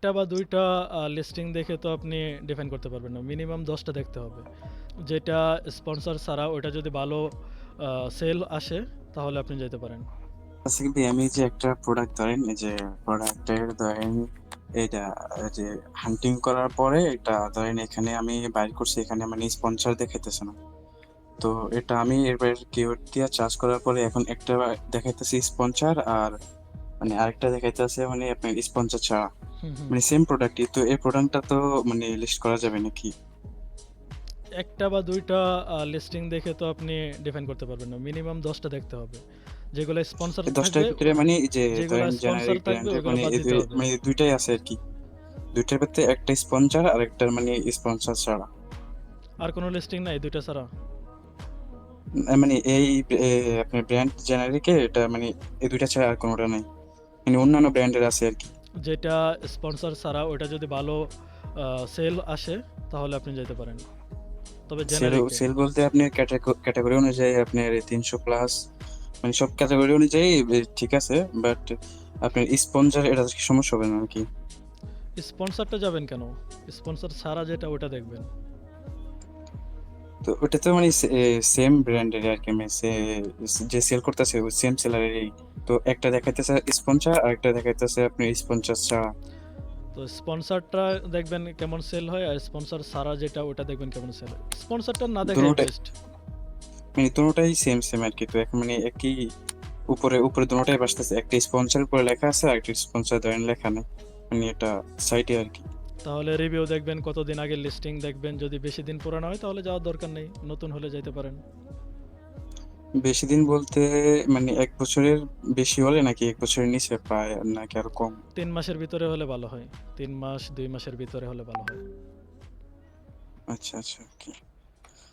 একটা বা ২ টা লিস্টিং দেখে তো আপনি ডিফাইন করতে পারবেন না। মিনিমাম ১০ টা দেখতে হবে। যেটা স্পন্সর ছাড়া ওটা যদি ভালো সেল আসে তাহলে আপনি যেতে পারেন। আচ্ছা কি ভাই, আমি যে একটা প্রোডাক্ট ধরেন, এই যে প্রোডাক্টের ধরেন এটা যে হান্টিং করার পরে এটা ধরেন এখানে আমি বাইর করছি, এখানে মানে স্পন্সর দেখাইতেছে না। তো এটা আমি এবার কিওয়ার্ড দিয়ে চার্জ করার পরে এখন একটা দেখাইতেছে স্পন্সর, আর মানে আরেকটা দেখাইতেছে মানে আপনার স্পন্সর ছাড়া, হুম, হুম। মানে সেম প্রোডাক্টই। তো এই প্রোডাক্টটা তো মানে লিস্ট করা যাবে নাকি? একটা বা ২ টা লিস্টিং দেখে তো আপনি ডিফাইন করতে পারবেন না। মিনিমাম ১০ টা দেখতে হবে। যেগুলা স্পন্সর এই ১০টার থাকবে ভিতরে মানে এই যে যেগুলা ধরেন স্পন্সর জেনারিক থাকবে ব্র্যান্ডের ওইগুলা মানে বাদ এই যে দিতে হবে। মানে দুইটাই আছে আর কি। দুইটার ভিতরে একটা স্পন্সর আর একটা মানে স্পন্সর ছাড়া। আর কোনো লিস্টিং নাই ২ টা ছাড়া? মানে এই আপনার ব্র্যান্ড জেনারিকে এটা মানে এই দুইটা ছাড়া আর কোনোটা নাই, মানে অন্যান্য ব্র্যান্ডের আছে আর কি। যেটা স্পন্সর ছাড়া ওটা যদি ভালো সেল আসে তাহলে আপনি যেতে পারেন। তবে সেল জেনারিকে সেল বলতে আপনি ক্যাটাগরি অনুযায়ী আপনার 300 প্লাস, মানে সব ক্যাটাগরি অনুযায়ী ঠিক আছে, বাট আপনার স্পন্সর এটা কি সমস্যা হবে না নাকি? স্পন্সরটা যাবেন কেন? স্পন্সর ছাড়া যেটা ওটা দেখবেন। তো ওটা তো মানে সেম ব্র্যান্ডের আর কি, মানে যে সেল করতেছে ওই সেম সেলারেরই। তো একটা দেখাইতেছে স্পন্সর আর একটা দেখাইতেছে আপনি স্পন্সর ছাড়া। তো স্পন্সরটা দেখবেন কেমন সেল হয় আর স্পন্সর ছাড়া যেটা ওটা দেখবেন কেমন সেল হয়। স্পন্সরটা না দেখাই দুটোটাই বেস্ট। মানে দুটোটাই সেম সেম আর কি। তো এখন মানে একই উপরে উপরে দুটোটাই বাসতেছে, একটা স্পন্সর উপরে লেখা আছে আর একটা স্পন্সর ধরেন লেখা নেই, মানে এটা সাইটে আর কি। তাহলে রিভিউ দেখবেন কতদিন আগের লিস্টিং দেখবেন। যদি বেশি দিন পুরানো হয় তাহলে যাওয়ার দরকার নেই। নতুন হলে যাইতে পারেন। বেশি দিন বলতে মানে 1 বছরের বেশি হলে নাকি 1 বছরের নিচে পায় নাকি আরো কম? ৩ মাসের ভিতরে হলে ভালো হয়। ৩ মাস ২ মাসের ভিতরে হলে ভালো হয়। আচ্ছা আচ্ছা, ওকে।